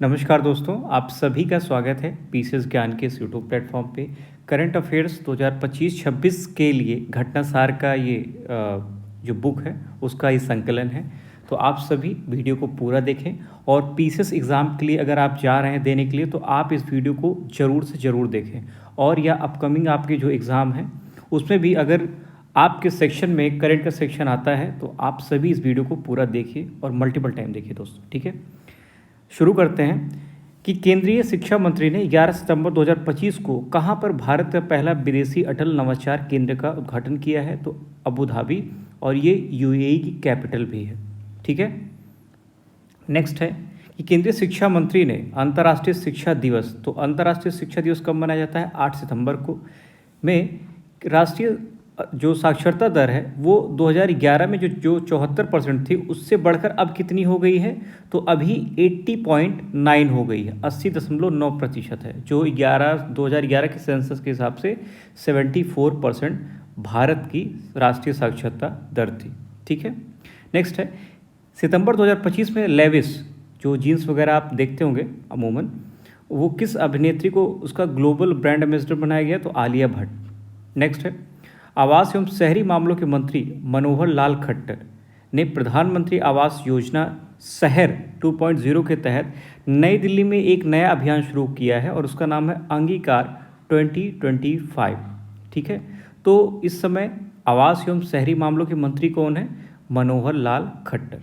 नमस्कार दोस्तों, आप सभी का स्वागत है पीसीएस ज्ञान के इस यूट्यूब प्लेटफॉर्म पे। करंट अफेयर्स 2025-26 के लिए घटनासार का ये जो बुक है उसका ये संकलन है। तो आप सभी वीडियो को पूरा देखें और पीसीएस एग्ज़ाम के लिए अगर आप जा रहे हैं देने के लिए तो आप इस वीडियो को ज़रूर से ज़रूर देखें। और या अपकमिंग आपके जो एग्ज़ाम है उसमें भी अगर आपके सेक्शन में करंट का सेक्शन आता है तो आप सभी इस वीडियो को पूरा देखिए और मल्टीपल टाइम देखिए दोस्तों, ठीक है। शुरू करते हैं कि केंद्रीय शिक्षा मंत्री ने 11 सितंबर 2025 को कहां पर भारत का पहला विदेशी अटल नवाचार केंद्र का उद्घाटन किया है? तो अबू धाबी, और ये यूएई की कैपिटल भी है, ठीक है। नेक्स्ट है कि केंद्रीय शिक्षा मंत्री ने अंतर्राष्ट्रीय शिक्षा दिवस, तो अंतर्राष्ट्रीय शिक्षा दिवस कब मनाया जाता है? 8 सितंबर को। में राष्ट्रीय जो साक्षरता दर है वो 2011 में जो 74% थी उससे बढ़कर अब कितनी हो गई है? तो अभी 80.9 हो गई है, 80.9% है, जो 2011 के सेंसस के हिसाब से 74% भारत की राष्ट्रीय साक्षरता दर थी, ठीक है। नेक्स्ट है सितंबर 2025 में लेविस, जो जीन्स वगैरह आप देखते होंगे अमूमन, वो किस अभिनेत्री को उसका ग्लोबल ब्रांड एम्बेसडर बनाया गया? तो आलिया भट्ट। नेक्स्ट है आवास एवं शहरी मामलों के मंत्री मनोहर लाल खट्टर ने प्रधानमंत्री आवास योजना शहर 2.0 के तहत नई दिल्ली में एक नया अभियान शुरू किया है और उसका नाम है अंगीकार 2025, ठीक है। तो इस समय आवास एवं शहरी मामलों के मंत्री कौन है? मनोहर लाल खट्टर,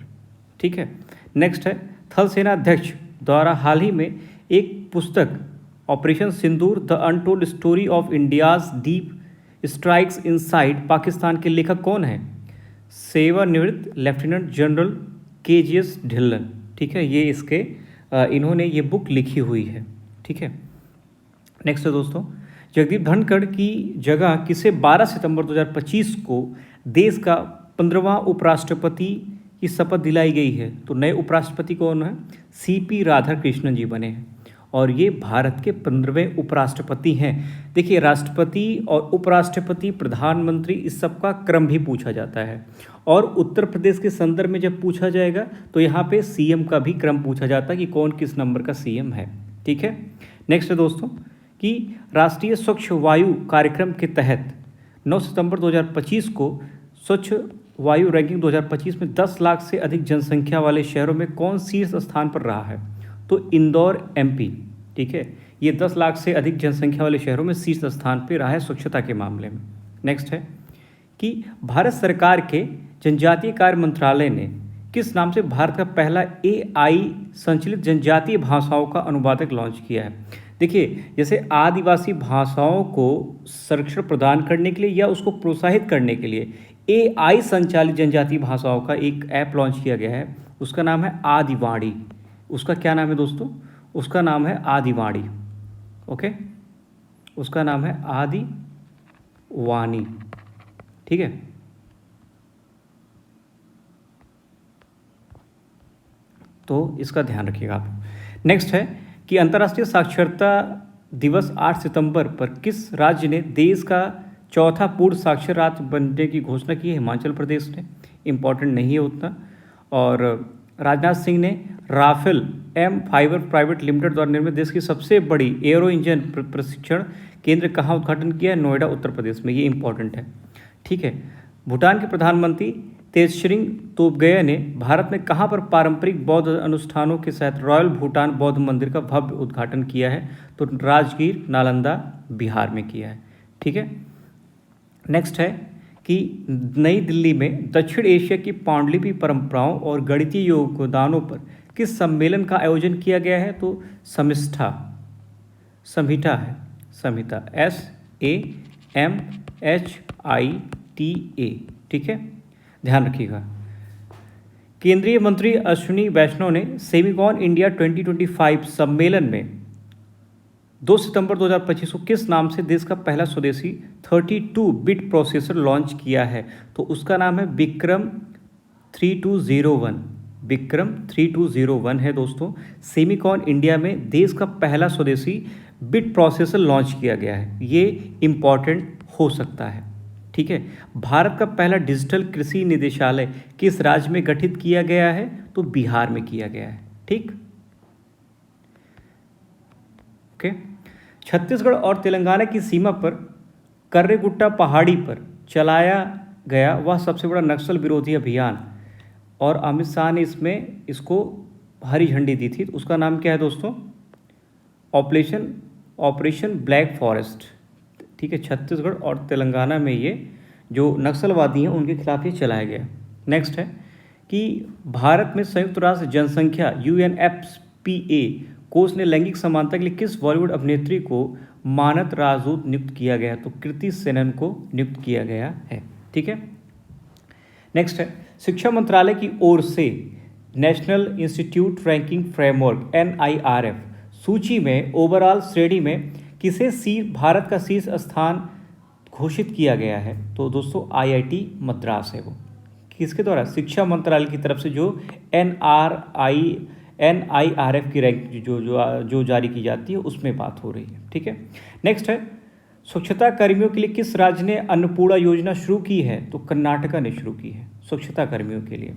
ठीक है। नेक्स्ट है थल सेना अध्यक्ष द्वारा हाल ही में एक पुस्तक operation Sindoor the untold story of India's deep strikes inside Pakistan के लेखक कौन है? सेवानिवृत्त लेफ्टिनेंट जनरल केजीएस ढिल्लन, ठीक है। ये इसके इन्होंने ये बुक लिखी हुई है, ठीक है। नेक्स्ट है दोस्तों जगदीप धनखड़ की जगह किसे 12 सितंबर 2025 को देश का 15वां उपराष्ट्रपति की शपथ दिलाई गई है? तो नए उपराष्ट्रपति कौन है? सीपी राधाकृष्णन जी बने हैं और ये भारत के 15वें उपराष्ट्रपति हैं। देखिए, राष्ट्रपति और उपराष्ट्रपति, प्रधानमंत्री, इस सब का क्रम भी पूछा जाता है और उत्तर प्रदेश के संदर्भ में जब पूछा जाएगा तो यहाँ पे सीएम का भी क्रम पूछा जाता है कि कौन किस नंबर का सीएम है, ठीक है। नेक्स्ट है दोस्तों कि राष्ट्रीय स्वच्छ वायु कार्यक्रम के तहत 9 सितंबर 2025 को स्वच्छ वायु रैंकिंग 2025 में 10 लाख से अधिक जनसंख्या वाले शहरों में कौन शीर्ष स्थान पर रहा है? तो इंदौर एमपी, ठीक है। ये 10 लाख से अधिक जनसंख्या वाले शहरों में शीर्ष स्थान पर रहा है स्वच्छता के मामले में। नेक्स्ट है कि भारत सरकार के जनजातीय कार्य मंत्रालय ने किस नाम से भारत का पहला एआई संचालित जनजातीय भाषाओं का अनुवादक लॉन्च किया है? देखिए, जैसे आदिवासी भाषाओं को संरक्षण प्रदान करने के लिए या उसको प्रोत्साहित करने के लिए एआई संचालित जनजातीय भाषाओं का एक ऐप लॉन्च किया गया है, उसका नाम है आदिवाणी। उसका क्या नाम है दोस्तों? उसका नाम है आदिवाणी, ओके। उसका नाम है आदिवाणी, ठीक है। तो इसका ध्यान रखिएगा आप। नेक्स्ट है कि अंतर्राष्ट्रीय साक्षरता दिवस 8 सितंबर पर किस राज्य ने देश का चौथा पूर्ण साक्षर राज्य बनने की घोषणा की है? हिमाचल प्रदेश ने। इम्पॉर्टेंट नहीं है उतना। और राजनाथ सिंह ने Raphe mPhibr private limited द्वारा निर्मित देश की सबसे बड़ी एयरो इंजन प्रशिक्षण केंद्र कहाँ उद्घाटन किया है? नोएडा, उत्तर प्रदेश में। ये इंपॉर्टेंट है, ठीक है। भूटान के प्रधानमंत्री तेजस्रिंग तोबगेया ने भारत में कहाँ पर पारंपरिक बौद्ध अनुष्ठानों के साथ रॉयल भूटान बौद्ध मंदिर का भव्य उद्घाटन किया है? तो राजगीर, नालंदा, बिहार में किया है, ठीक है। नेक्स्ट है कि नई दिल्ली में दक्षिण एशिया की पांडुलिपि परंपराओं और गणितीय योगदानों पर किस सम्मेलन का आयोजन किया गया है? तो संहिता है, संहिता, SAMHITA, ठीक है, ध्यान रखिएगा। केंद्रीय मंत्री अश्विनी वैष्णव ने सेमिकॉन इंडिया 2025 सम्मेलन में 2 सितंबर 2025 को किस नाम से देश का पहला स्वदेशी 32 बिट प्रोसेसर लॉन्च किया है? तो उसका नाम है विक्रम 3201। विक्रम 3201 है दोस्तों। सेमिकॉन इंडिया में देश का पहला स्वदेशी बिट प्रोसेसर लॉन्च किया गया है, ये इम्पॉर्टेंट हो सकता है, ठीक है। भारत का पहला डिजिटल कृषि निदेशालय किस राज्य में गठित किया गया है? तो बिहार में किया गया है, ठीक। ओके। छत्तीसगढ़ और तेलंगाना की सीमा पर कर्रेगुट्टा पहाड़ी पर चलाया गया वह सबसे बड़ा नक्सल विरोधी अभियान, और अमित शाह ने इसको हरी झंडी दी थी। उसका नाम क्या है दोस्तों? Operation black forest. ठीक है, छत्तीसगढ़ और तेलंगाना में ये जो नक्सलवादी हैं उनके खिलाफ ये चलाया गया। नेक्स्ट है कि भारत में संयुक्त राष्ट्र जनसंख्या UNFPA कोष ने लैंगिक समानता के लिए किस बॉलीवुड अभिनेत्री को मानद राजदूत नियुक्त किया गया? तो कृति सेनन को नियुक्त किया गया है। ठीक है। नेक्स्ट है शिक्षा मंत्रालय की ओर से national institute ranking framework NIRF सूची में ओवरऑल श्रेणी में किसे भारत का शीर्ष स्थान घोषित किया गया है? तो दोस्तों IIT मद्रास है वो। किसके द्वारा? शिक्षा मंत्रालय की तरफ से जो NIRF की रैंक जो जारी की जाती है उसमें बात हो रही है। ठीक है। नेक्स्ट है स्वच्छता कर्मियों के लिए किस राज्य ने अन्नपूर्णा योजना शुरू की है? तो कर्नाटका ने शुरू की है स्वच्छता कर्मियों के लिए।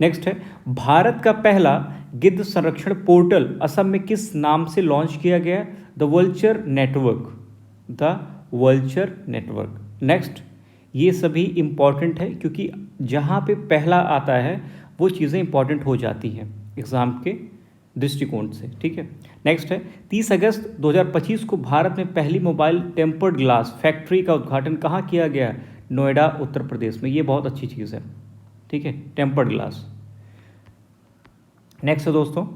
नेक्स्ट है भारत का पहला गिद्ध संरक्षण पोर्टल असम में किस नाम से लॉन्च किया गया? The vulture network. नेक्स्ट, ये सभी इंपॉर्टेंट है क्योंकि जहाँ पे पहला आता है वो चीज़ें इंपॉर्टेंट हो जाती हैं एग्ज़ाम के दृष्टिकोण से। ठीक है। नेक्स्ट है 30 अगस्त 2025 को भारत में पहली मोबाइल टेम्पर्ड ग्लास फैक्ट्री का उद्घाटन कहाँ किया गया? नोएडा उत्तर प्रदेश में। ये बहुत अच्छी चीज़ है। ठीक है, टेम्पर्ड ग्लास। नेक्स्ट है दोस्तों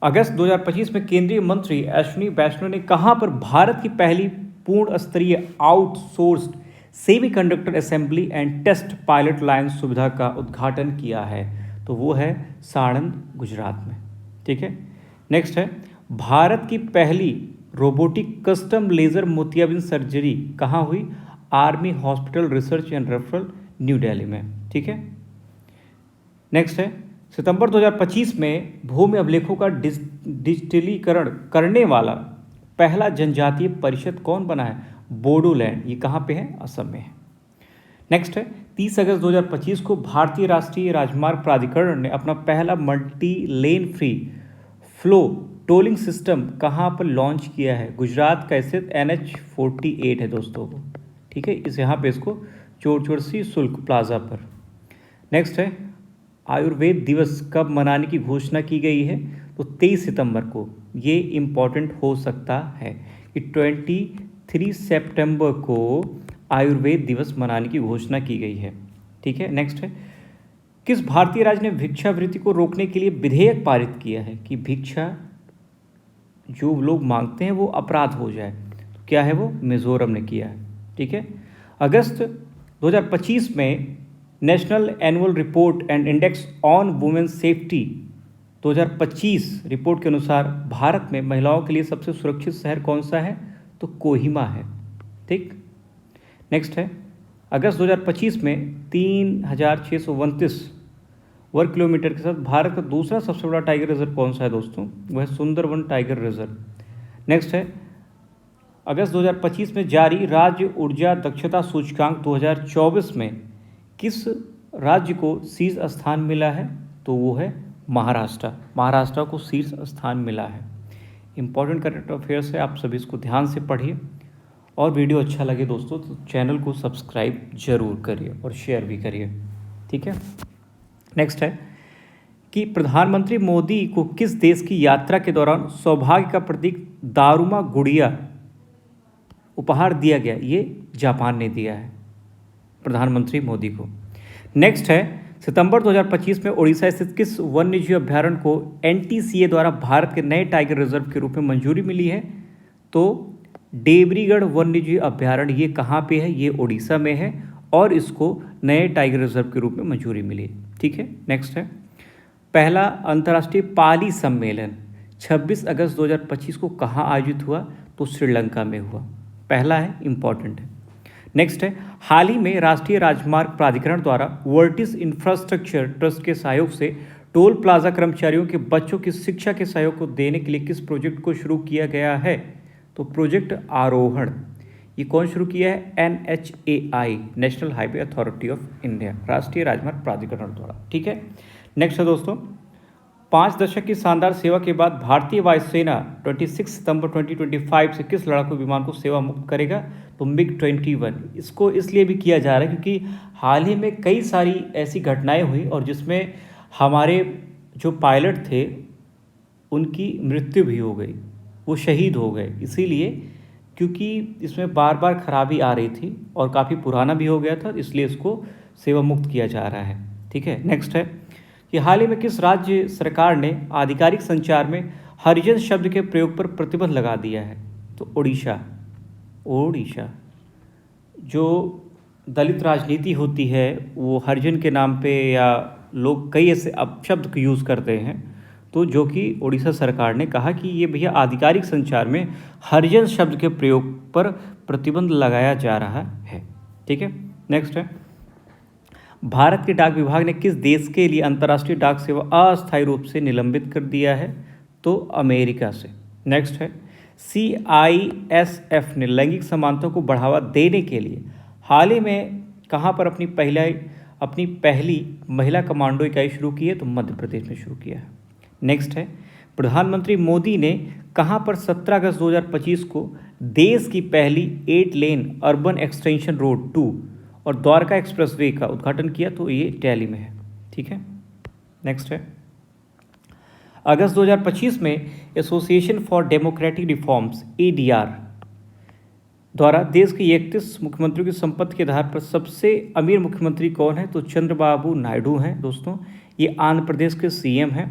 अगस्त 2025 में केंद्रीय मंत्री अश्विनी वैष्णव ने कहाँ पर भारत की पहली पूर्ण स्तरीय outsourced semiconductor assembly and test pilot line सुविधा का उद्घाटन किया है? तो वो है साणंद, गुजरात में। ठीक है। नेक्स्ट है भारत की पहली रोबोटिक कस्टम लेजर मोतियाबिंद सर्जरी कहाँ हुई? Army hospital research and referral, new Delhi में। ठीक है। नेक्स्ट है सितंबर 2025 में भूमि अभिलेखों का डिजिटलीकरण करने वाला पहला जनजातीय परिषद कौन बना है? बोडोलैंड। ये कहाँ पे है? असम में है। नेक्स्ट है 30 अगस्त 2025 को भारतीय राष्ट्रीय राजमार्ग प्राधिकरण ने अपना पहला multi lane free flow tolling system कहाँ पर लॉन्च किया है? गुजरात का स्थित NH48 है दोस्तों को। ठीक है, इस यहाँ पे इसको चोरचोरसी शुल्क प्लाजा पर। नेक्स्ट है आयुर्वेद दिवस कब मनाने की घोषणा की गई है? तो 23 सितंबर को। ये इम्पॉर्टेंट हो सकता है कि 23 सितंबर को आयुर्वेद दिवस मनाने की घोषणा की गई है। ठीक है। नेक्स्ट है किस भारतीय राज्य ने भिक्षावृत्ति को रोकने के लिए विधेयक पारित किया है कि भिक्षा जो लोग मांगते हैं वो अपराध हो जाए? तो क्या है वो? मिजोरम ने किया है। ठीक है। अगस्त 2025 में national annual report and index on women safety 2025 report के अनुसार भारत में महिलाओं के लिए सबसे सुरक्षित शहर कौन सा है? तो कोहिमा है। ठीक। नेक्स्ट है अगस्त 2025 में 3629 वर्ग किलोमीटर के साथ भारत का दूसरा सबसे बड़ा टाइगर रिजर्व कौन सा है दोस्तों? वह है सुंदरवन टाइगर रिजर्व। नेक्स्ट है अगस्त 2025 में जारी राज्य ऊर्जा दक्षता सूचकांक 2024 में किस राज्य को शीर्ष स्थान मिला है? तो वो है महाराष्ट्र। महाराष्ट्र को शीर्ष स्थान मिला है। इंपॉर्टेंट करंट अफेयर्स है, आप सभी इसको ध्यान से पढ़िए और वीडियो अच्छा लगे दोस्तों तो चैनल को सब्सक्राइब जरूर करिए और शेयर भी करिए। ठीक है। नेक्स्ट है कि प्रधानमंत्री मोदी को किस देश की यात्रा के दौरान सौभाग्य का प्रतीक दारुमा गुड़िया उपहार दिया गया? ये जापान ने दिया है प्रधानमंत्री मोदी को। नेक्स्ट है सितंबर 2025 में ओडिशा स्थित किस वन्यजीव अभ्यारण्य को NTCA द्वारा भारत के नए टाइगर रिजर्व के रूप में मंजूरी मिली है? तो देवरीगढ़ वन्यजीव अभ्यारण्य। ये कहाँ पे है? ये ओडिशा में है और इसको नए टाइगर रिजर्व के रूप में मंजूरी मिली। ठीक है। नेक्स्ट है पहला अंतर्राष्ट्रीय पाली सम्मेलन 26 अगस्त 2025 को कहाँ आयोजित हुआ? तो श्रीलंका में हुआ। पहला है, इंपॉर्टेंट है। नेक्स्ट है हाल ही में राष्ट्रीय राजमार्ग प्राधिकरण द्वारा वर्टिस इंफ्रास्ट्रक्चर ट्रस्ट के सहयोग से टोल प्लाजा कर्मचारियों के बच्चों की शिक्षा के सहयोग को देने के लिए किस प्रोजेक्ट को शुरू किया गया है? तो प्रोजेक्ट आरोहण। ये कौन शुरू किया है? NHAI national highway authority of India, राष्ट्रीय राजमार्ग प्राधिकरण द्वारा। ठीक है। नेक्स्ट है दोस्तों 5 दशक की शानदार सेवा के बाद भारतीय वायुसेना 26 सितंबर 2025 से किस लड़ाकू विमान को सेवा मुक्त करेगा? तो MiG-21। इसको इसलिए भी किया जा रहा है क्योंकि हाल ही में कई सारी ऐसी घटनाएं हुई और जिसमें हमारे जो पायलट थे उनकी मृत्यु भी हो गई, वो शहीद हो गए। इसीलिए क्योंकि इसमें बार बार खराबी आ रही थी और काफ़ी पुराना भी हो गया था, इसलिए इसको सेवा मुक्त किया जा रहा है। ठीक है, नेक्स्ट है कि हाल ही में किस राज्य सरकार ने आधिकारिक संचार में हरिजन शब्द के प्रयोग पर प्रतिबंध लगा दिया है? तो उड़ीसा। ओडिशा जो दलित राजनीति होती है वो हरिजन के नाम पे या लोग कई ऐसे अपशब्द यूज़ करते हैं, तो जो कि उड़ीसा सरकार ने कहा कि ये भैया आधिकारिक संचार में हरिजन शब्द के प्रयोग पर प्रतिबंध लगाया जा रहा है। ठीक है, नेक्स्ट है भारत के डाक विभाग ने किस देश के लिए अंतर्राष्ट्रीय डाक सेवा अस्थायी रूप से निलंबित कर दिया है? तो अमेरिका से। नेक्स्ट है CISF ने लैंगिक समानता को बढ़ावा देने के लिए हाल ही में कहाँ पर अपनी पहली महिला कमांडो इकाई शुरू की है? तो मध्य प्रदेश में शुरू किया है। नेक्स्ट है प्रधानमंत्री मोदी ने कहाँ पर 17 अगस्त 2025 को देश की पहली 8 लेन अर्बन एक्सटेंशन रोड 2 और द्वारका एक्सप्रेसवे का उद्घाटन किया? तो ये दिल्ली में है। ठीक है, नेक्स्ट है अगस्त 2025 में association for democratic reforms ADR द्वारा देश के 31 मुख्यमंत्रियों की संपत्ति के आधार पर सबसे अमीर मुख्यमंत्री कौन है? तो चंद्रबाबू नायडू हैं दोस्तों। ये आंध्र प्रदेश के CM हैं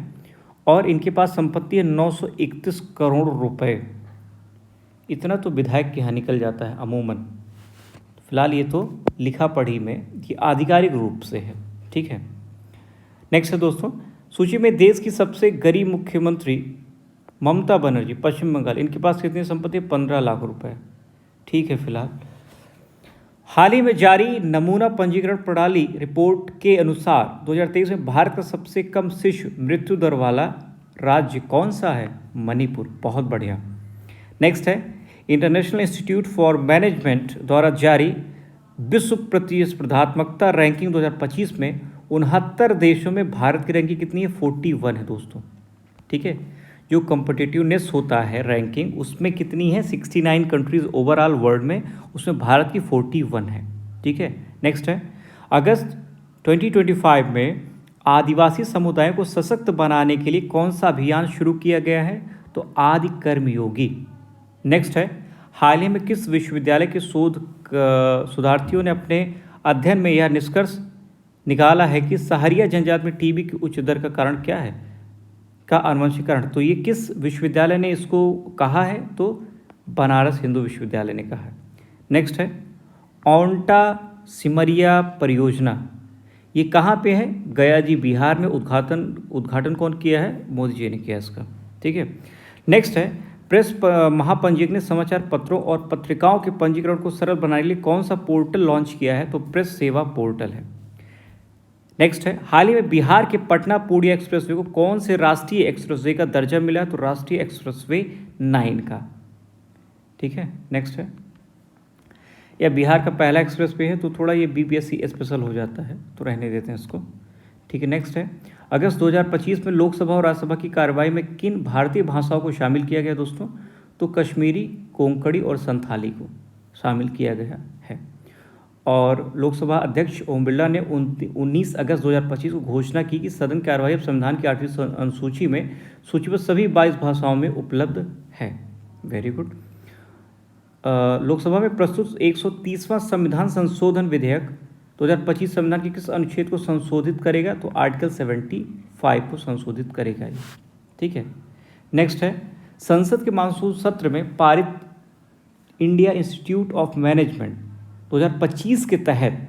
और इनके पास संपत्ति है 931 करोड़ रुपए। इतना तो विधायक के यहाँ निकल जाता है अमूमन। फिलहाल ये तो लिखा पढ़ी में ये आधिकारिक रूप से है। ठीक है, नेक्स्ट है दोस्तों सूची में देश की सबसे गरीब मुख्यमंत्री ममता बनर्जी पश्चिम बंगाल। इनके पास कितनी संपत्ति है? 15 लाख रुपए। ठीक है, फिलहाल हाल ही में जारी नमूना पंजीकरण प्रणाली रिपोर्ट के अनुसार 2023 में भारत का सबसे कम शिशु मृत्यु दर वाला राज्य कौन सा है? मणिपुर। बहुत बढ़िया। नेक्स्ट है इंटरनेशनल इंस्टीट्यूट फॉर मैनेजमेंट द्वारा जारी विश्व प्रतिस्पर्धात्मकता रैंकिंग 2025 में 69 देशों में भारत की रैंकिंग कितनी है? 41 है दोस्तों। ठीक है, जो कॉम्पिटिटिवनेस होता है रैंकिंग उसमें कितनी है? 69 कंट्रीज ओवरऑल वर्ल्ड में, उसमें भारत की 41 है। ठीक है, नेक्स्ट है अगस्त 2025 में आदिवासी समुदायों को सशक्त बनाने के लिए कौन सा अभियान शुरू किया गया है? तो आदि कर्मयोगी। नेक्स्ट है हाल ही में किस विश्वविद्यालय के शोधार्थियों ने अपने अध्ययन में यह निष्कर्ष निकाला है कि सहरिया जनजाति में TB की उच्च दर का कारण क्या है? का आनुवंशिकरण। तो ये किस विश्वविद्यालय ने इसको कहा है? तो बनारस हिंदू विश्वविद्यालय ने कहा है। नेक्स्ट है औंटा सिमरिया परियोजना, ये कहाँ पे है? गया जी बिहार में। उद्घाटन कौन किया है? मोदी जी ने किया इसका। ठीक है, नेक्स्ट है प्रेस महापंजीयक ने समाचार पत्रों और पत्रिकाओं के पंजीकरण को सरल बनाने के लिए कौन सा पोर्टल लॉन्च किया है? तो प्रेस सेवा पोर्टल है। नेक्स्ट है हाल ही में बिहार के पटना पूर्णिया एक्सप्रेसवे को कौन से राष्ट्रीय एक्सप्रेसवे का दर्जा मिला? तो राष्ट्रीय एक्सप्रेसवे 9 का। ठीक है, नेक्स्ट है यह बिहार का पहला एक्सप्रेसवे है, तो थोड़ा ये BPSC स्पेशल हो जाता है, तो रहने देते हैं इसको। ठीक है, नेक्स्ट है अगस्त 2025 में लोकसभा और राज्यसभा की कार्रवाई में किन भारतीय भाषाओं को शामिल किया गया दोस्तों? तो कश्मीरी, कोंकणी और संथाली को शामिल किया गया है। और लोकसभा अध्यक्ष ओम बिरला ने 19 अगस्त 2025 को घोषणा की कि सदन की कार्यवाही अब संविधान की 8वीं अनुसूची में सूचीबद्ध सभी 22 भाषाओं में उपलब्ध है। Very good. लोकसभा में प्रस्तुत 130वां संविधान संशोधन विधेयक 2025 संविधान के किस अनुच्छेद को संशोधित करेगा? तो आर्टिकल 75 को संशोधित करेगा ये। ठीक है, नेक्स्ट है संसद के मानसून सत्र में पारित इंडिया इंस्टीट्यूट ऑफ मैनेजमेंट 2025 के तहत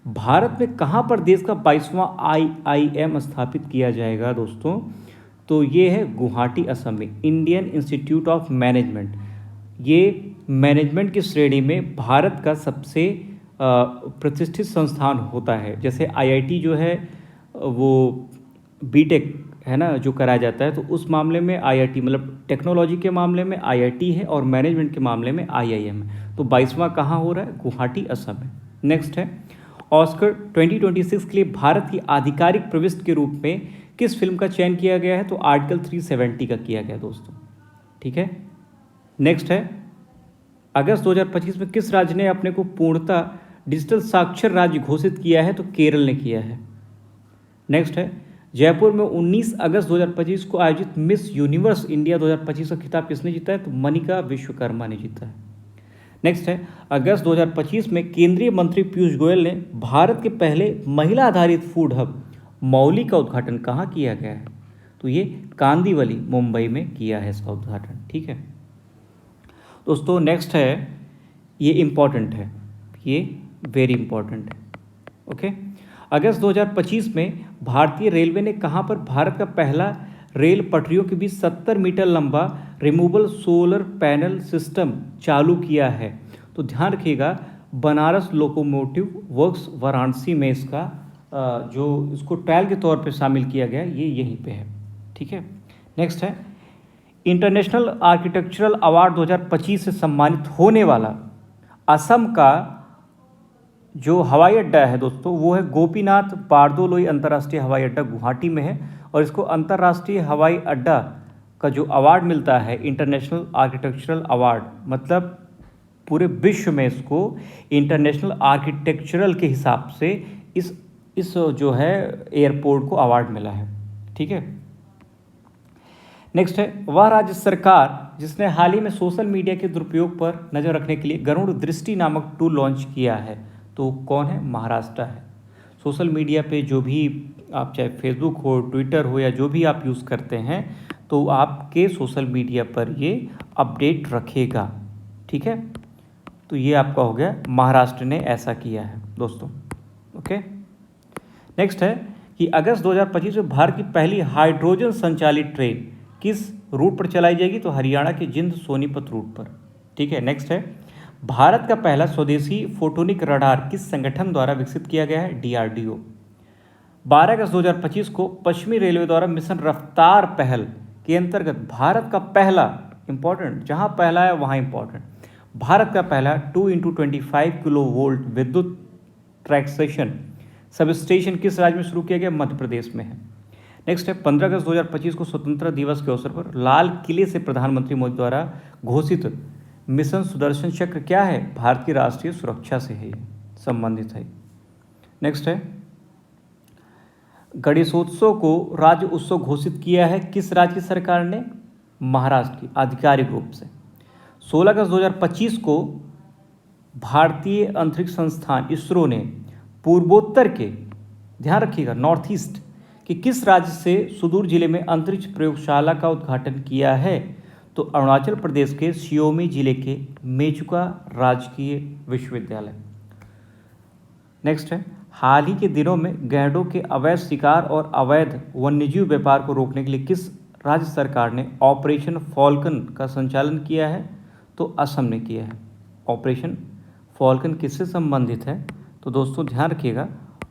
भारत में कहाँ पर देश का 22वां IIM स्थापित किया जाएगा दोस्तों? तो ये है गुवाहाटी असम में इंडियन इंस्टीट्यूट ऑफ मैनेजमेंट। ये मैनेजमेंट की श्रेणी में भारत का सबसे प्रतिष्ठित संस्थान होता है। जैसे IIT जो है वो BTech है ना जो कराया जाता है, तो उस मामले में IIT मतलब टेक्नोलॉजी के मामले में IIT है और मैनेजमेंट के मामले में IIM है। तो 22वां कहाँ हो रहा है? गुवाहाटी असम है। नेक्स्ट है ऑस्कर 2026 के लिए भारत की आधिकारिक प्रविष्टि के रूप में किस फिल्म का चयन किया गया है? तो आर्टिकल 370 का किया गया दोस्तों, ठीक है। नेक्स्ट है, अगस्त 2025 में किस राज्य ने अपने को पूर्णतः डिजिटल साक्षर राज्य घोषित किया है? तो केरल ने किया है। नेक्स्ट है, जयपुर में 19 अगस्त 2025 को आयोजित मिस यूनिवर्स इंडिया 2025 का खिताब किसने जीता है? तो मनिका विश्वकर्मा ने जीता है। नेक्स्ट है, अगस्त 2025 में केंद्रीय मंत्री पीयूष गोयल ने भारत के पहले महिला आधारित फूड हब मौली का उद्घाटन कहाँ किया गया है? तो ये कांदिवली मुंबई में किया है इसका उद्घाटन, ठीक है दोस्तों। नेक्स्ट है, ये इम्पॉर्टेंट है, ये वेरी इंपॉर्टेंट है, ओके। अगस्त 2025 में भारतीय रेलवे ने कहाँ पर भारत का पहला रेल पटरियों के बीच 70 मीटर लंबा रिमूवेबल सोलर पैनल सिस्टम चालू किया है? तो ध्यान रखिएगा, बनारस लोकोमोटिव वर्क्स वाराणसी में इसका जो इसको ट्रायल के तौर पे शामिल किया गया ये यहीं पे है, ठीक है। नेक्स्ट है, इंटरनेशनल आर्किटेक्चरल अवार्ड 2025 से सम्मानित होने वाला असम का जो हवाई अड्डा है दोस्तों वो है गोपीनाथ बारदोलोई अंतर्राष्ट्रीय हवाई अड्डा गुवाहाटी में है। और इसको अंतर्राष्ट्रीय हवाई अड्डा का जो अवार्ड मिलता है इंटरनेशनल आर्किटेक्चरल अवार्ड, मतलब पूरे विश्व में इसको इंटरनेशनल आर्किटेक्चरल के हिसाब से इस जो है एयरपोर्ट को अवार्ड मिला है, ठीक है। नेक्स्ट है, वह राज्य सरकार जिसने हाल ही में सोशल मीडिया के दुरुपयोग पर नज़र रखने के लिए गरुड़ दृष्टि नामक टूल लॉन्च किया है? तो कौन है? महाराष्ट्र है। सोशल मीडिया पे जो भी आप चाहे फेसबुक हो, ट्विटर हो या जो भी आप यूज़ करते हैं तो आपके सोशल मीडिया पर ये अपडेट रखेगा, ठीक है। तो ये आपका हो गया, महाराष्ट्र ने ऐसा किया है दोस्तों, ओके। नेक्स्ट है कि अगस्त 2025 में भारत की पहली हाइड्रोजन संचालित ट्रेन किस रूट पर चलाई जाएगी? तो हरियाणा के जिंद सोनीपत रूट पर, ठीक है। नेक्स्ट है, भारत का पहला स्वदेशी फोटोनिक रडार किस संगठन द्वारा विकसित किया गया है? DRDO। 12 अगस्त 2025 को पश्चिमी रेलवे द्वारा मिशन रफ्तार पहल के अंतर्गत भारत का पहला, इंपॉर्टेंट, जहां पहला है वहां इंपॉर्टेंट, भारत का पहला 2x25 किलो वोल्ट विद्युत ट्रैक्सेशन सब स्टेशन किस राज्य में शुरू किया गया? मध्य प्रदेश में है। नेक्स्ट है, 15 अगस्त 2025 को स्वतंत्रता दिवस के अवसर पर लाल किले से प्रधानमंत्री मोदी द्वारा घोषित मिशन सुदर्शन चक्र क्या है? भारत की राष्ट्रीय सुरक्षा से है, संबंधित है। नेक्स्ट है, गणेशोत्सव को राज्य उत्सव घोषित किया है किस राज्य की सरकार ने? महाराष्ट्र की आधिकारिक रूप से। 16 अगस्त 2025 को भारतीय अंतरिक्ष संस्थान इसरो ने पूर्वोत्तर के, ध्यान रखिएगा, नॉर्थ ईस्ट कि किस राज्य से सुदूर जिले में अंतरिक्ष प्रयोगशाला का उद्घाटन किया है? तो अरुणाचल प्रदेश के शियोमी जिले के मेचुका राजकीय विश्वविद्यालय। नेक्स्ट है, हाल ही के दिनों में गैंडों के अवैध शिकार और अवैध वन्यजीव व्यापार को रोकने के लिए किस राज्य सरकार ने ऑपरेशन फॉल्कन का संचालन किया है? तो असम ने किया है। ऑपरेशन फॉल्कन किससे संबंधित है? तो दोस्तों ध्यान रखिएगा,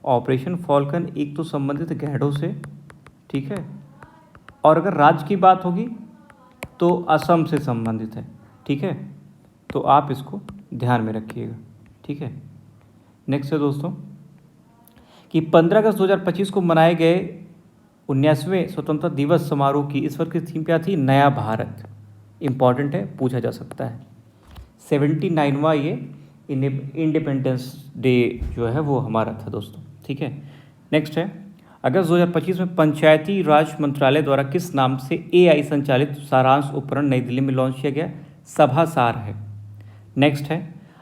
ऑपरेशन फॉल्कन एक तो संबंधित गैंडों से, ठीक है, और अगर राज्य की बात होगी तो असम से संबंधित है, ठीक है। तो आप इसको ध्यान में रखिएगा, ठीक है। नेक्स्ट है दोस्तों कि 15 अगस्त 2025 को मनाए गए 19वें स्वतंत्रता दिवस समारोह की इस वर्ष की थीम क्या थी? नया भारत। इम्पॉर्टेंट है, पूछा जा सकता है। 79वां ये इंडिपेंडेंस डे जो है वो हमारा था दोस्तों, ठीक है। नेक्स्ट है, अगस्त 2025 में पंचायती राज मंत्रालय द्वारा किस नाम से AI संचालित सारांश उपकरण नई दिल्ली में लॉन्च किया गया? सभासार है। नेक्स्ट है,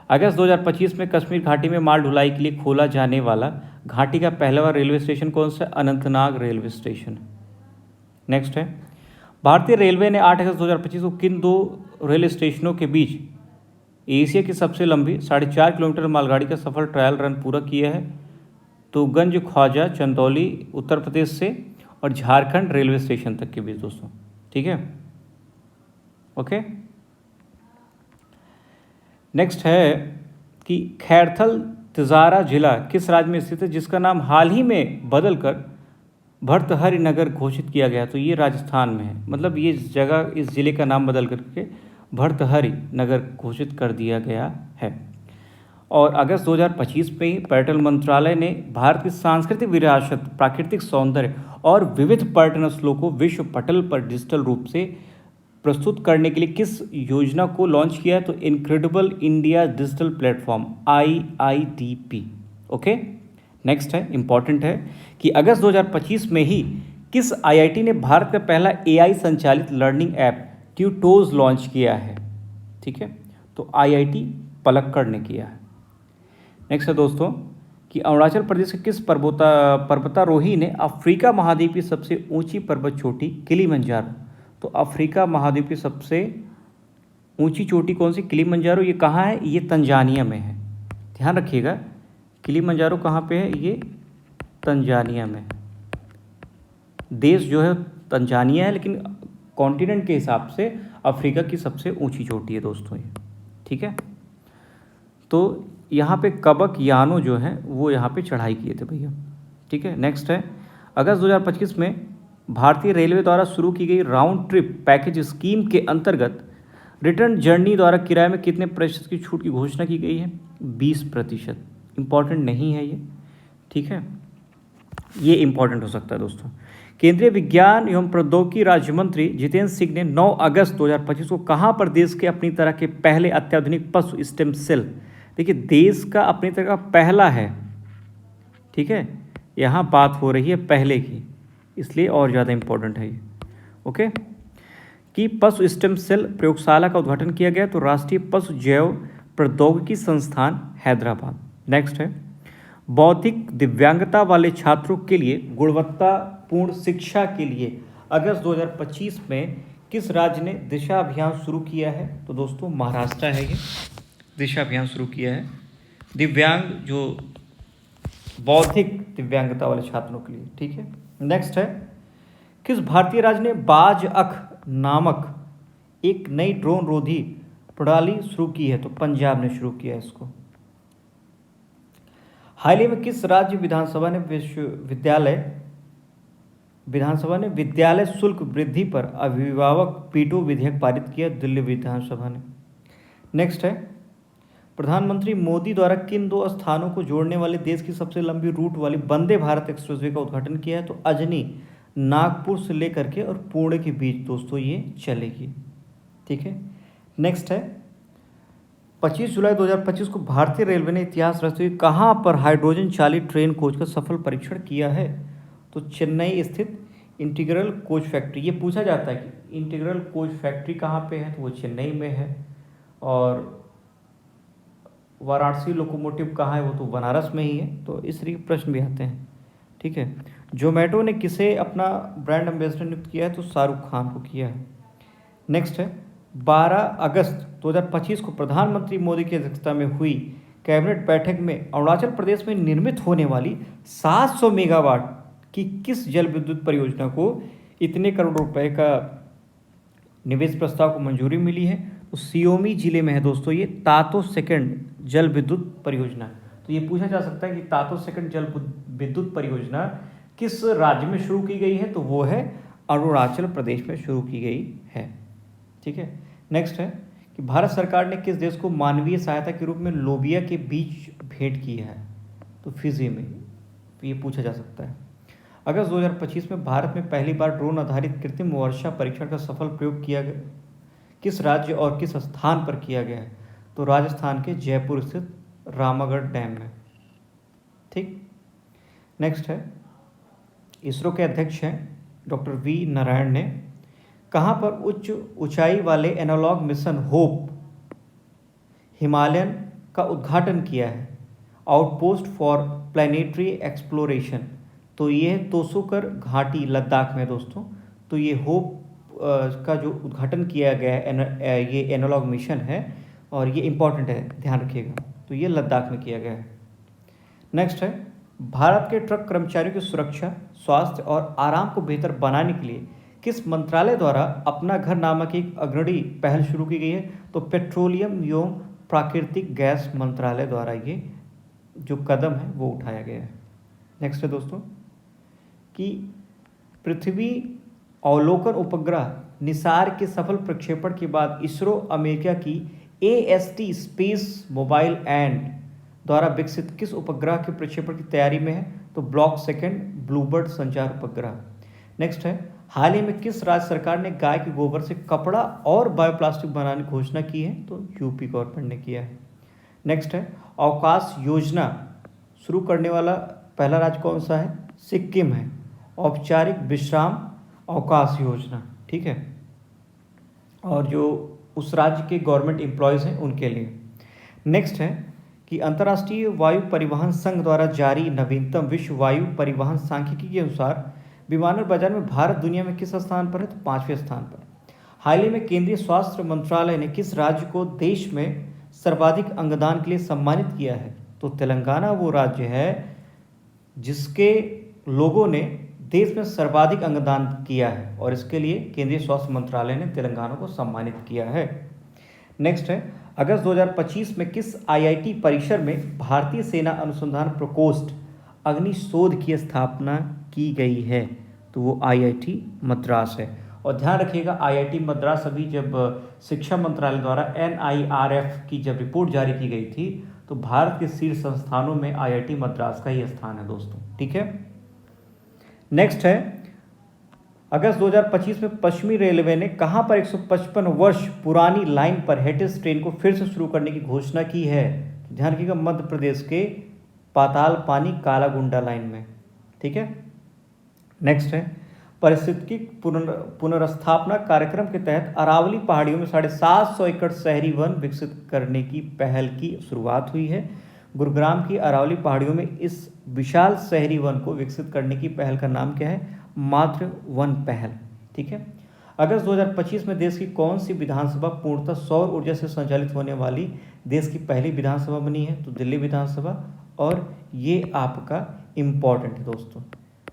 अगस्त 2025 में कश्मीर घाटी में माल ढुलाई के लिए खोला जाने वाला घाटी का पहला रेलवे स्टेशन कौन सा? Anantnag railway station. नेक्स्ट है, भारतीय रेलवे ने 8 अगस्त 2025 को किन दो रेल स्टेशनों के बीच एशिया की सबसे लंबी 4.5 किलोमीटर मालगाड़ी का सफल ट्रायल रन पूरा किया है? तो गंज ख्वाजा चंदौली उत्तर प्रदेश से और झारखंड रेलवे स्टेशन तक के बीच दोस्तों, ठीक है, ओके। नेक्स्ट है कि खैरथल तिजारा जिला किस राज्य में स्थित है जिसका नाम हाल ही में बदलकर भर्तहरि नगर घोषित किया गया? तो ये राजस्थान में है, मतलब ये जगह, इस जिले का नाम बदल करके भर्तहरि नगर घोषित कर दिया गया है। और अगस्त 2025 में ही पर्यटन मंत्रालय ने भारत की सांस्कृतिक विरासत, प्राकृतिक सौंदर्य और विविध पर्यटन स्थलों को विश्व पटल पर डिजिटल रूप से प्रस्तुत करने के लिए किस योजना को लॉन्च किया है? तो incredible India digital platform, IIDP। Okay, next है, इंपॉर्टेंट है कि अगस्त 2025 में ही किस IIT ने भारत का पहला AI संचालित लर्निंग ऐप ट्यूटोज लॉन्च किया है? ठीक है, तो IIT पलक्कड़ ने किया है। नेक्स्ट है दोस्तों कि अरुणाचल प्रदेश के किस पर्वतारोही ने अफ्रीका महाद्वीप की सबसे ऊंची पर्वत चोटी किलिमंजारो, तो अफ्रीका महाद्वीप की सबसे ऊंची चोटी कौन सी? किलिमंजारो। ये कहाँ है? ये तंजानिया में है। ध्यान रखिएगा, किलिमंजारो कहाँ पे है? ये तंजानिया में। देश जो है तंजानिया है, लेकिन कॉन्टिनेंट के हिसाब से अफ्रीका की सबसे ऊंची चोटी है दोस्तों ये। ठीक है, तो यहाँ पे कबक यानो जो है वो यहाँ पे चढ़ाई किए थे भैया। ठीक है, नेक्स्ट है, अगस्त 2025 में भारतीय रेलवे द्वारा शुरू की गई राउंड ट्रिप पैकेज स्कीम के अंतर्गत रिटर्न जर्नी द्वारा किराए में कितने प्रतिशत की छूट की घोषणा की गई है? 20%। इंपॉर्टेंट नहीं है ये। ठीक है, ये इंपॉर्टेंट हो सकता है दोस्तों। केंद्रीय विज्ञान एवं प्रौद्योगिकी राज्य मंत्री जितेंद्र सिंह ने 9 अगस्त 2025 को कहाँ पर देश के अपनी तरह के पहले अत्याधुनिक पशु स्टेम सेल, देखिए देश का अपनी तरह का पहला है, ठीक है, यहाँ बात हो रही है पहले की, इसलिए और ज़्यादा इंपॉर्टेंट है ये। ओके, कि पशु स्टेम सेल प्रयोगशाला का उद्घाटन किया गया, तो राष्ट्रीय पशु जैव प्रौद्योगिकी संस्थान हैदराबाद। नेक्स्ट है, बौद्धिक दिव्यांगता वाले छात्रों के लिए गुणवत्तापूर्ण शिक्षा के लिए अगस्त 2025 में किस राज्य ने दिशा अभियान शुरू किया है? तो दोस्तों महाराष्ट्र है ये, दिशा अभियान शुरू किया है दिव्यांग जो बौद्धिक दिव्यांगता वाले छात्रों के लिए। ठीक है, नेक्स्ट है, किस भारतीय राज्य ने बाज अख नामक एक नई ड्रोन रोधी प्रणाली शुरू की है? तो पंजाब ने शुरू किया है इसको। हाल ही में किस राज्य विधानसभा ने विद्यालय शुल्क वृद्धि पर अभिभावक वीटो विधेयक पारित किया? दिल्ली विधानसभा ने। नेक्स्ट है, प्रधानमंत्री मोदी द्वारा किन 2 स्थानों को जोड़ने वाले देश की सबसे लंबी रूट वाली वंदे भारत एक्सप्रेसवे का उद्घाटन किया है? तो अजनी नागपुर से लेकर के और पुणे के बीच दोस्तों ये चलेगी। ठीक है, नेक्स्ट है, 25 जुलाई 2025 को भारतीय रेलवे ने इतिहास रचते हुए कहाँ पर हाइड्रोजन चालित ट्रेन कोच का सफल परीक्षण किया है? तो चेन्नई स्थित इंटीग्रल कोच फैक्ट्री। ये पूछा जाता है कि इंटीग्रल कोच फैक्ट्री कहाँ पे है, तो वो चेन्नई में है। और वाराणसी लोकोमोटिव कहाँ है, वो तो बनारस में ही है। तो इस तरीके के प्रश्न भी आते हैं। ठीक है, जोमेटो ने किसे अपना ब्रांड एम्बेसडर नियुक्त किया है? तो शाहरुख खान को किया है। नेक्स्ट है, 12 अगस्त 2025 को प्रधानमंत्री मोदी की अध्यक्षता में हुई कैबिनेट बैठक में अरुणाचल प्रदेश में निर्मित होने वाली 700 मेगावाट की किस जल विद्युत परियोजना को इतने करोड़ रुपए का निवेश प्रस्ताव को मंजूरी मिली है? तो सियोमी जिले में है दोस्तों ये तातो सेकंड जल विद्युत परियोजना। तो ये पूछा जा सकता है कि तातो सेकंड जल विद्युत परियोजना किस राज्य में शुरू की गई है? तो वो है अरुणाचल प्रदेश में शुरू की गई है। ठीक है, नेक्स्ट है कि भारत सरकार ने किस देश को मानवीय सहायता के रूप में लोबिया के बीज भेंट किया है? तो फिजी में। तो ये पूछा जा सकता है। अगस्त 2025 में भारत में पहली बार ड्रोन आधारित कृत्रिम वर्षा परीक्षण का सफल प्रयोग किया गया, किस राज्य और किस स्थान पर किया गया है? तो राजस्थान के जयपुर स्थित रामागढ़ डैम में। ठीक, नेक्स्ट है, इसरो के अध्यक्ष हैं डॉक्टर वी नारायण ने कहाँ पर उच्च ऊंचाई वाले एनालॉग मिशन होप हिमालयन का उद्घाटन किया है? Outpost for planetary exploration. तो ये तोसुकर घाटी लद्दाख में दोस्तों। तो ये होप का जो उद्घाटन किया गया है, ये एनालॉग मिशन है और ये इंपॉर्टेंट है, ध्यान रखिएगा। तो ये लद्दाख में किया गया है। नेक्स्ट है, भारत के ट्रक कर्मचारियों की सुरक्षा, स्वास्थ्य और आराम को बेहतर बनाने के लिए किस मंत्रालय द्वारा अपना घर नामक एक अग्रणी पहल शुरू की गई है? तो पेट्रोलियम एवं प्राकृतिक गैस मंत्रालय द्वारा ये जो कदम है वो उठाया गया है। नेक्स्ट है दोस्तों कि पृथ्वी अवलोकन उपग्रह निसार के सफल प्रक्षेपण के बाद इसरो अमेरिका की AST स्पेस मोबाइल एंड द्वारा विकसित किस उपग्रह के प्रक्षेपण की तैयारी में है? तो ब्लॉक सेकंड ब्लूबर्ड संचार उपग्रह। नेक्स्ट है, हाल ही में किस राज्य सरकार ने गाय के गोबर से कपड़ा और बायोप्लास्टिक बनाने की घोषणा की है? तो यूपी गवर्नमेंट ने किया है। नेक्स्ट है, अवकाश योजना शुरू करने वाला पहला राज्य कौन सा है? सिक्किम है। औपचारिक विश्राम अवकाश योजना, ठीक है, और जो उस राज्य के गवर्नमेंट एम्प्लॉयज़ हैं उनके लिए। नेक्स्ट है कि अंतर्राष्ट्रीय वायु परिवहन संघ द्वारा जारी नवीनतम विश्व वायु परिवहन सांख्यिकी के अनुसार विमानन बाजार में भारत दुनिया में किस स्थान पर है? तो 5वें स्थान पर। हाल ही में केंद्रीय स्वास्थ्य मंत्रालय ने किस राज्य को देश में सर्वाधिक अंगदान के लिए सम्मानित किया है? तो तेलंगाना वो राज्य है जिसके लोगों ने देश में सर्वाधिक अंगदान किया है और इसके लिए केंद्रीय स्वास्थ्य मंत्रालय ने तेलंगाना को सम्मानित किया है। नेक्स्ट है, अगस्त 2025 में किस आईआईटी परिसर में भारतीय सेना अनुसंधान प्रकोष्ठ अग्निशोध की स्थापना की गई है? तो वो आईआईटी मद्रास है। और ध्यान रखिएगा, आईआईटी मद्रास अभी जब शिक्षा मंत्रालय द्वारा एनआईआरएफ की जब रिपोर्ट जारी की गई थी तो भारत के शीर्ष संस्थानों में आईआईटी मद्रास का ही स्थान है दोस्तों, ठीक है। नेक्स्ट है, अगस्त 2025 में पश्चिमी रेलवे ने कहां पर 155 वर्ष पुरानी लाइन पर हेटेज ट्रेन को फिर से शुरू करने की घोषणा की है? ध्यान रखिएगा, मध्य प्रदेश के पाताल पानी कालागुंडा लाइन में, ठीक है। नेक्स्ट है, पारिस्थितिकी पुनर्स्थापना कार्यक्रम के तहत अरावली पहाड़ियों में 750 एकड़ शहरी वन विकसित करने की पहल की शुरुआत हुई है। गुरुग्राम की अरावली पहाड़ियों में इस विशाल शहरी वन को विकसित करने की पहल का नाम क्या है? मातृ वन पहल, ठीक है। अगस्त 2025 में देश की कौन सी विधानसभा पूर्णतः सौर ऊर्जा से संचालित होने वाली देश की पहली विधानसभा बनी है? तो दिल्ली विधानसभा। और ये आपका इम्पॉर्टेंट है दोस्तों,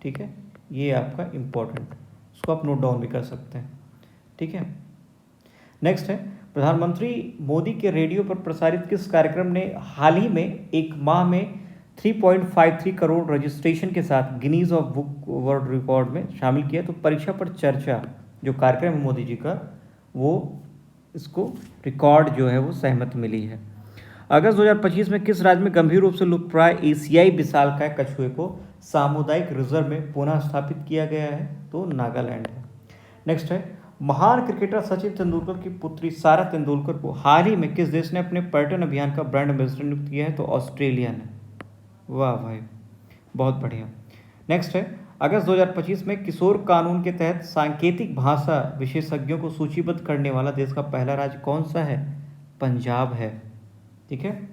ठीक है, ये आपका इम्पॉर्टेंट, इसको आप नोट डाउन भी कर सकते हैं, ठीक है। नेक्स्ट है, प्रधानमंत्री मोदी के रेडियो पर प्रसारित किस कार्यक्रम ने हाल ही में एक माह में 3.53 करोड़ रजिस्ट्रेशन के साथ Guinness of book world record में शामिल किया? तो परीक्षा पर चर्चा जो कार्यक्रम है मोदी जी का, वो इसको रिकॉर्ड जो है वो सहमति मिली है। अगस्त 2025 में किस राज्य में गंभीर रूप से लुप्तप्राय एशियाई विशालकाय कछुए को सामुदायिक रिजर्व में पुनः स्थापित किया गया है? तो नागालैंड है। नेक्स्ट है, महान क्रिकेटर सचिन तेंदुलकर की पुत्री सारा तेंदुलकर को हाल ही में किस देश ने अपने पर्यटन अभियान का ब्रांड एम्बेसडर नियुक्त किया है? तो ऑस्ट्रेलिया ने। वाह भाई, बहुत बढ़िया। नेक्स्ट है, अगस्त 2025 में किशोर कानून के तहत सांकेतिक भाषा विशेषज्ञों को सूचीबद्ध करने वाला देश का पहला राज्य कौन सा है? पंजाब है, ठीक है।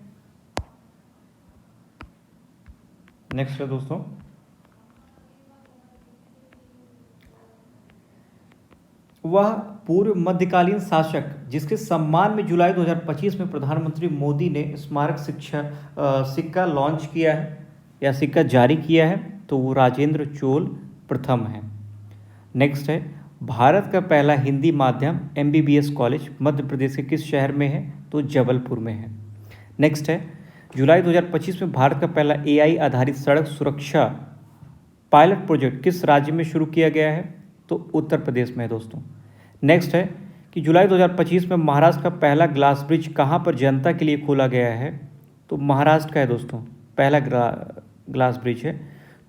नेक्स्ट है दोस्तों, वह पूर्व मध्यकालीन शासक जिसके सम्मान में जुलाई 2025 में प्रधानमंत्री मोदी ने स्मारक सिक्का लॉन्च किया है या सिक्का जारी किया है? तो वो राजेंद्र चोल प्रथम है। नेक्स्ट है, भारत का पहला हिंदी माध्यम एमबीबीएस कॉलेज मध्य प्रदेश के किस शहर में है? तो जबलपुर में है। नेक्स्ट है, जुलाई 2025 में भारत का पहला एआई आधारित सड़क सुरक्षा पायलट प्रोजेक्ट किस राज्य में शुरू किया गया है? तो उत्तर प्रदेश में है दोस्तों। नेक्स्ट है कि जुलाई 2025 में महाराष्ट्र का पहला ग्लास ब्रिज कहाँ पर जनता के लिए खोला गया है? तो महाराष्ट्र का है दोस्तों पहला ग्लास ब्रिज है।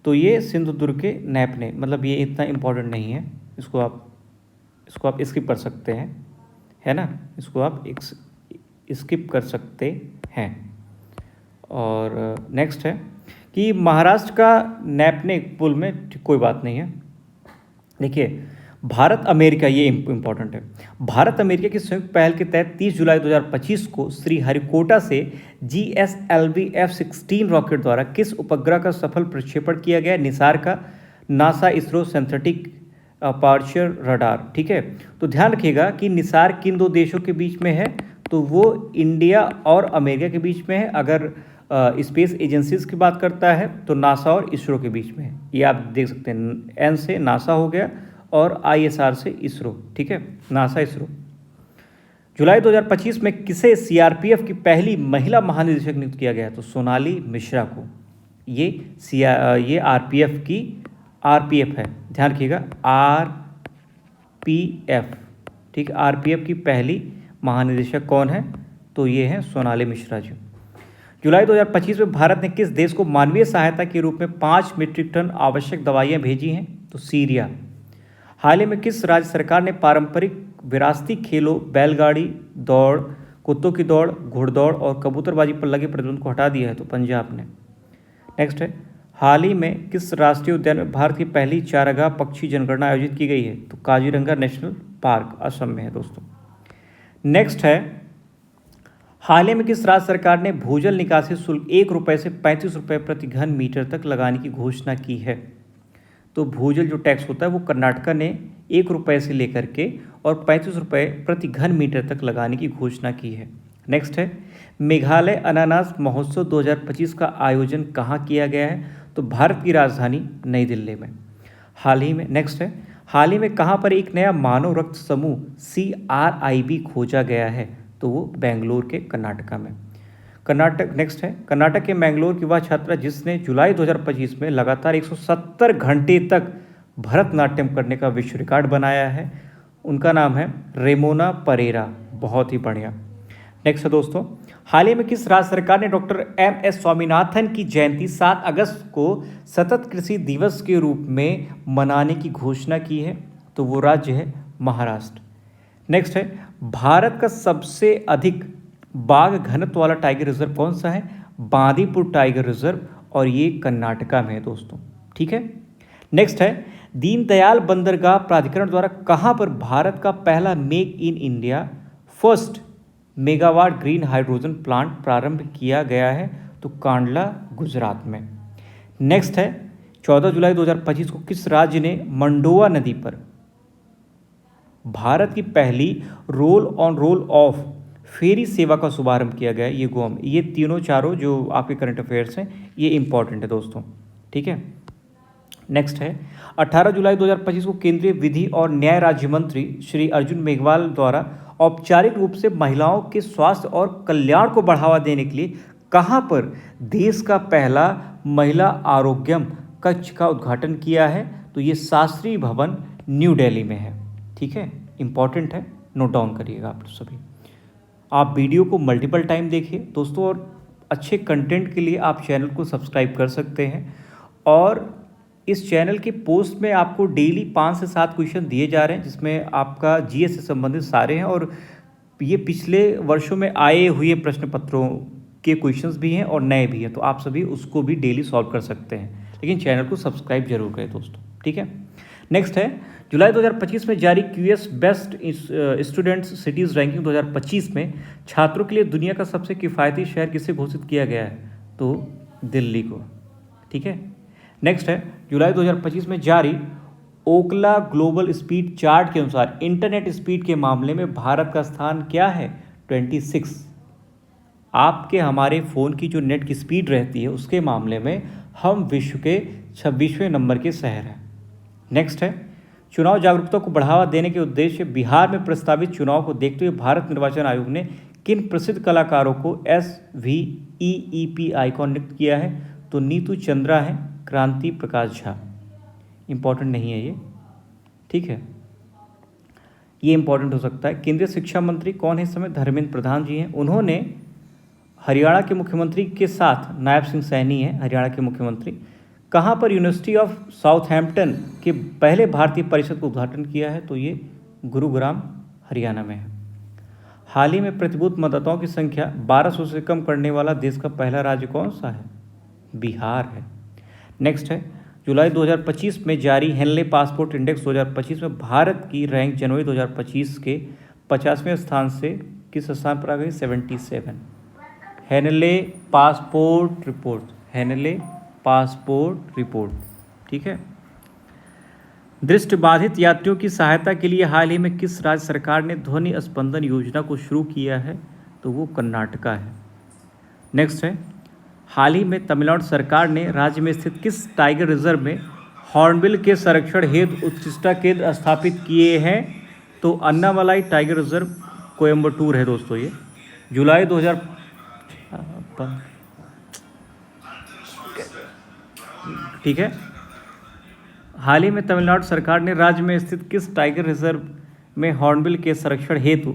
तो ये सिंधुदुर्ग के नैपने, मतलब ये इतना इम्पोर्टेंट नहीं है, इसको आप स्किप कर सकते हैं, है ना, इसको आप स्किप कर सकते हैं। और नेक्स्ट है कि महाराष्ट्र का नैपने पुल में कोई बात नहीं है। देखिए, भारत अमेरिका, ये इम्पोर्टेंट है, भारत अमेरिका की संयुक्त पहल के तहत 30 जुलाई 2025 को श्रीहरिकोटा से GSLV F-16 रॉकेट द्वारा किस उपग्रह का सफल प्रक्षेपण किया गया? निसार का, NASA ISRO synthetic aperture radar, ठीक है। तो ध्यान रखिएगा कि निसार किन दो देशों के बीच में है? तो वो इंडिया और अमेरिका के बीच में है। अगर स्पेस एजेंसीज की बात करता है तो नासा और इसरो के बीच में है। ये आप देख सकते हैं, एन से नासा हो गया और ISR से इसरो, ठीक है, नासा इसरो। जुलाई 2025 में किसे CRPF की पहली महिला महानिदेशक नियुक्त किया गया? तो सोनाली मिश्रा को। ये RPF की RPF है, ध्यान रखिएगा, RPF, ठीक है। RPF की पहली महानिदेशक कौन है? तो ये है सोनाली मिश्रा जी। जुलाई 2025 में भारत ने किस देश को मानवीय सहायता के रूप में 5 मीट्रिक टन आवश्यक दवाइयाँ भेजी हैं? तो सीरिया। हाल ही में किस राज्य सरकार ने पारंपरिक विरासती खेलों बैलगाड़ी दौड़, कुत्तों की दौड़, घुड़दौड़ और कबूतरबाजी पर लगे प्रतिबंध को हटा दिया है? तो पंजाब ने। नेक्स्ट है, हाल ही में किस राष्ट्रीय उद्यान में भारत की पहली चारागाह पक्षी जनगणना आयोजित की गई है? तो काजीरंगा नेशनल पार्क असम में है दोस्तों। नेक्स्ट है, हाल ही में किस राज्य सरकार ने भूजल निकासी शुल्क ₹1 से ₹35 प्रति घन मीटर तक लगाने की घोषणा की है? तो भूजल जो टैक्स होता है वो कर्नाटका ने ₹1 से लेकर के और ₹35 प्रति घन मीटर तक लगाने की घोषणा की है। नेक्स्ट है, मेघालय अनानास महोत्सव 2025 का आयोजन कहाँ किया गया है? तो भारत की राजधानी नई दिल्ली में। हाल ही में नेक्स्ट है, हाल ही में कहाँ पर एक नया मानव रक्त समूह CRIB खोजा गया है? तो वो बेंगलोर के कर्नाटका में। कर्नाटक नेक्स्ट है, कर्नाटक के मैंगलोर की वह छात्रा जिसने जुलाई 2025 में लगातार 170 घंटे तक भरतनाट्यम करने का विश्व रिकॉर्ड बनाया है, उनका नाम है रेमोना परेरा। बहुत ही बढ़िया। नेक्स्ट है दोस्तों, हाल ही में किस राज्य सरकार ने डॉक्टर MS स्वामीनाथन की जयंती 7 अगस्त को सतत कृषि दिवस के रूप में मनाने की घोषणा की है? तो वो राज्य है महाराष्ट्र। नेक्स्ट है, भारत का सबसे अधिक बाघ घनत्व वाला टाइगर रिजर्व कौन सा है? बांदीपुर टाइगर रिजर्व, और ये कर्नाटका में है दोस्तों। ठीक है। नेक्स्ट है, दीनदयाल बंदरगाह प्राधिकरण द्वारा कहाँ पर भारत का पहला make in India first megawatt green hydrogen plant प्रारंभ किया गया है? तो कांडला गुजरात में। नेक्स्ट है, 14 जुलाई 2025 को किस राज्य ने मंडोवा नदी पर भारत की पहली रोल ऑन रोल ऑफ फेरी सेवा का शुभारंभ किया गया है? ये गोवा में। ये तीनों चारों जो आपके करंट अफेयर्स हैं ये इंपॉर्टेंट है दोस्तों। ठीक है। नेक्स्ट है, 18 जुलाई 2025 को केंद्रीय विधि और न्याय राज्य मंत्री श्री अर्जुन मेघवाल द्वारा औपचारिक रूप से महिलाओं के स्वास्थ्य और कल्याण को बढ़ावा देने के लिए कहाँ पर देश का पहला महिला आरोग्यम कक्ष का उद्घाटन किया है? तो ये शास्त्री भवन न्यू दिल्ली में है। ठीक है, इंपॉर्टेंट है, नोट डाउन करिएगा आप सभी। आप वीडियो को मल्टीपल टाइम देखिए दोस्तों, और अच्छे कंटेंट के लिए आप चैनल को सब्सक्राइब कर सकते हैं। और इस चैनल के पोस्ट में आपको डेली 5 से 7 क्वेश्चन दिए जा रहे हैं, जिसमें आपका GS से संबंधित सारे हैं, और ये पिछले वर्षों में आए हुए प्रश्न पत्रों के क्वेश्चंस भी हैं और नए भी हैं, तो आप सभी उसको भी डेली सॉल्व कर सकते हैं। लेकिन चैनल को सब्सक्राइब जरूर करें दोस्तों। ठीक है। नेक्स्ट है, जुलाई 2025 में जारी QS best students cities ranking 2025 में छात्रों के लिए दुनिया का सबसे किफ़ायती शहर किसे घोषित किया गया है? तो दिल्ली को। ठीक है। नेक्स्ट है, जुलाई 2025 में जारी ओकला ग्लोबल स्पीड चार्ट के अनुसार इंटरनेट स्पीड के मामले में भारत का स्थान क्या है? 26। आपके हमारे फ़ोन की जो नेट की स्पीड रहती है उसके मामले में हम विश्व के 26वें नंबर के शहर हैं। नेक्स्ट है, चुनाव जागरूकता को बढ़ावा देने के उद्देश्य बिहार में प्रस्तावित चुनाव को देखते हुए भारत निर्वाचन आयोग ने किन प्रसिद्ध कलाकारों को SVEEP आइकॉन नियुक्त किया है? तो नीतू चंद्रा है, क्रांति प्रकाश झा। इंपॉर्टेंट नहीं है ये। ठीक है, ये इंपॉर्टेंट हो सकता है। केंद्रीय शिक्षा मंत्री कौन है इस समय? धर्मेंद्र प्रधान जी हैं। उन्होंने हरियाणा के मुख्यमंत्री के साथ, नायब सिंह सैनी हैं हरियाणा के मुख्यमंत्री, कहाँ पर यूनिवर्सिटी ऑफ साउथहैम्पटन के पहले भारतीय परिषद को उद्घाटन किया है? तो ये गुरुग्राम हरियाणा में है। हाल ही में प्रतिबूत मतदाताओं की संख्या 1200 से कम करने वाला देश का पहला राज्य कौन सा है? बिहार है। नेक्स्ट है, जुलाई 2025 में जारी हेनले पासपोर्ट इंडेक्स 2025 में भारत की रैंक जनवरी 2025 के 50वें स्थान से किस स्थान पर आ गई? 77। Henley passport report, Henley passport report. ठीक है। दृष्टिबाधित यात्रियों की सहायता के लिए हाल ही में किस राज्य सरकार ने ध्वनि स्पंदन योजना को शुरू किया है? तो वो कर्नाटका है। नेक्स्ट है, हाल ही में तमिलनाडु सरकार ने राज्य में स्थित किस टाइगर रिजर्व में हॉर्नबिल के संरक्षण हेतु उत्कृष्टता केंद्र स्थापित किए हैं? तो अन्नामलाई टाइगर रिजर्व कोयम्बटूर है दोस्तों ये। जुलाई 2000 ठीक है, हाल ही में तमिलनाडु सरकार ने राज्य में स्थित किस टाइगर रिजर्व में हॉर्नबिल के संरक्षण हेतु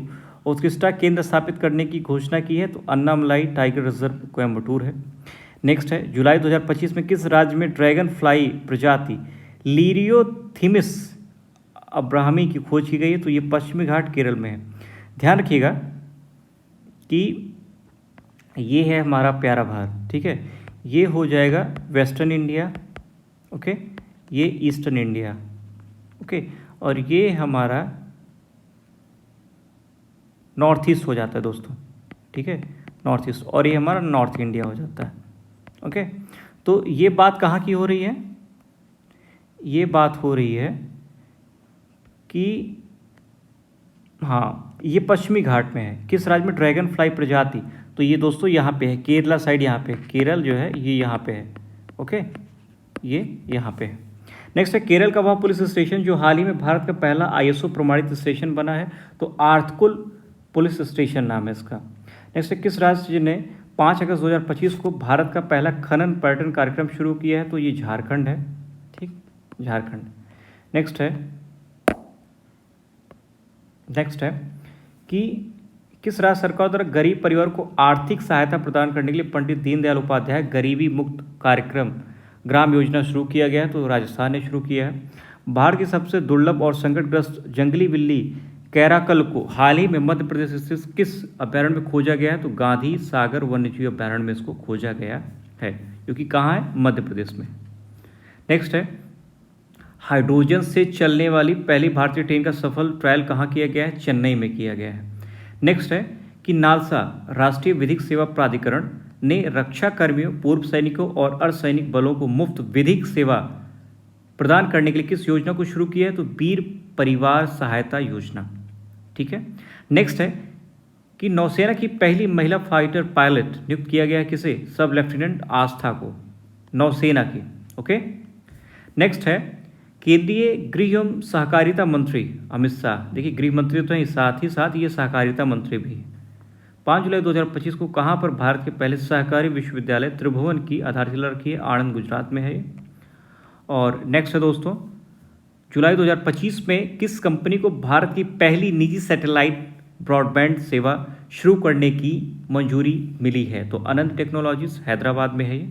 उत्कृष्टता केंद्र स्थापित करने की घोषणा की है, तो अन्नामलाई टाइगर रिजर्व कोयम्बटूर है। नेक्स्ट है, जुलाई 2025 में किस राज्य में ड्रैगन फ्लाई प्रजाति लीरियोथिमिस अब्राहमी की खोज की गई है? तो ये पश्चिमी घाट केरल में है। ध्यान रखिएगा कि ये है हमारा प्यारा भारत, ठीक है, ये हो जाएगा वेस्टर्न इंडिया, ओके, ये ईस्टर्न इंडिया, ओके, और ये हमारा नॉर्थ ईस्ट हो जाता है दोस्तों, ठीक है, नॉर्थ ईस्ट, और ये हमारा नॉर्थ इंडिया हो जाता है, ओके। तो ये बात कहाँ की हो रही है? ये बात हो रही है कि हाँ, ये पश्चिमी घाट में है। किस राज्य में ड्रैगन फ्लाई प्रजाति? तो ये दोस्तों यहाँ पे है, केरला साइड, यहाँ पे केरल जो है ये यहाँ पे है, ओके, ये यहाँ पे है। नेक्स्ट है, केरल का वह पुलिस स्टेशन जो हाल ही में भारत का पहला ISO प्रमाणित स्टेशन बना है? तो आर्थकुल पुलिस स्टेशन नाम है इसका। नेक्स्ट है, किस राज्य ने 5 अगस्त 2025 को भारत का पहला खनन पर्यटन कार्यक्रम शुरू किया है? तो ये झारखंड है, ठीक, झारखंड। नेक्स्ट है कि किस राज्य सरकार द्वारा गरीब परिवार को आर्थिक सहायता प्रदान करने के लिए पंडित दीनदयाल उपाध्याय गरीबी मुक्त कार्यक्रम ग्राम योजना शुरू किया गया है? तो राजस्थान ने शुरू किया है। भारत की सबसे दुर्लभ और संकटग्रस्त जंगली बिल्ली कैराकल को हाल ही में मध्य प्रदेश स्थित किस अभ्यारण्य में खोजा गया है? तो गांधी सागर वन्यजीव अभ्यारण्य में इसको खोजा गया है, क्योंकि कहाँ है? मध्य प्रदेश में। नेक्स्ट है, हाइड्रोजन से चलने वाली पहली भारतीय ट्रेन का सफल ट्रायल कहाँ किया गया है? चेन्नई में किया गया है। नेक्स्ट है कि नालसा राष्ट्रीय विधिक सेवा प्राधिकरण ने रक्षा कर्मियों, पूर्व सैनिकों और अर्धसैनिक बलों को मुफ्त विधिक सेवा प्रदान करने के लिए किस योजना को शुरू किया है? तो वीर परिवार सहायता योजना, ठीक है। नेक्स्ट है कि नौसेना की पहली महिला फाइटर पायलट नियुक्त किया गया है किसे? सब लेफ्टिनेंट आस्था को, नौसेना की, ओके। नेक्स्ट है, केंद्रीय गृह एवं सहकारिता मंत्री अमित शाह, देखिए गृह मंत्री तो हैं, साथ ही साथ ये सहकारिता मंत्री भी हैं, 5 जुलाई 2025 को कहाँ पर भारत के पहले सहकारी विश्वविद्यालय त्रिभुवन की आधारशिला रखी है? आनंद, गुजरात में है ये। और नेक्स्ट है दोस्तों, जुलाई 2025 में किस कंपनी को भारत की पहली निजी सैटेलाइट ब्रॉडबैंड सेवा शुरू करने की मंजूरी मिली है? तो अनंत टेक्नोलॉजीज, हैदराबाद में है ये।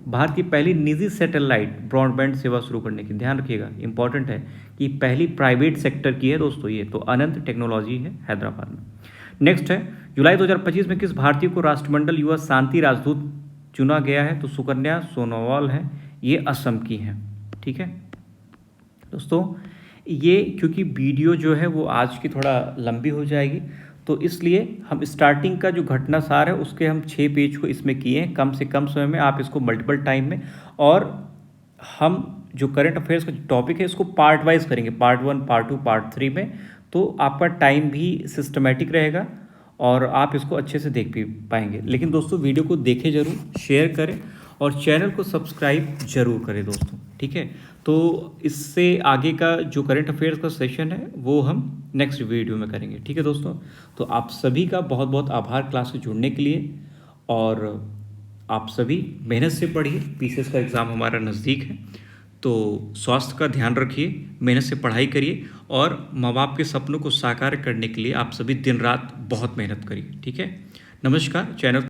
भारत की पहली निजी सैटेलाइट ब्रॉडबैंड सेवा शुरू करने की, ध्यान रखिएगा, इंपॉर्टेंट है कि पहली प्राइवेट सेक्टर की है दोस्तों ये, तो अनंत टेक्नोलॉजी है हैदराबाद में। नेक्स्ट है, जुलाई 2025 में किस भारतीय को राष्ट्रमंडल युवा शांति राजदूत चुना गया है? तो सुकन्या सोनोवाल है, ये असम की हैं, ठीक है दोस्तों। ये क्योंकि वीडियो जो है वो आज की थोड़ा लंबी हो जाएगी, तो इसलिए हम स्टार्टिंग का जो घटना सार है उसके हम 6 पेज को इसमें किए हैं, कम से कम समय में, आप इसको मल्टीपल टाइम में, और हम जो करंट अफेयर्स का टॉपिक है इसको पार्ट वाइज करेंगे, पार्ट 1, पार्ट 2, पार्ट 3 में, तो आपका टाइम भी सिस्टमेटिक रहेगा और आप इसको अच्छे से देख भी पाएंगे। लेकिन दोस्तों वीडियो को देखें जरूर, शेयर करें और चैनल को सब्सक्राइब जरूर करें दोस्तों, ठीक है। तो इससे आगे का जो करंट अफेयर्स का सेशन है वो हम नेक्स्ट वीडियो में करेंगे, ठीक है दोस्तों। तो आप सभी का बहुत बहुत आभार क्लास से जुड़ने के लिए, और आप सभी मेहनत से पढ़िए, पीसीएस का एग्ज़ाम हमारा नज़दीक है, तो स्वास्थ्य का ध्यान रखिए, मेहनत से पढ़ाई करिए, और माँ बाप के सपनों को साकार करने के लिए आप सभी दिन रात बहुत मेहनत करिए, ठीक है। नमस्कार, चैनल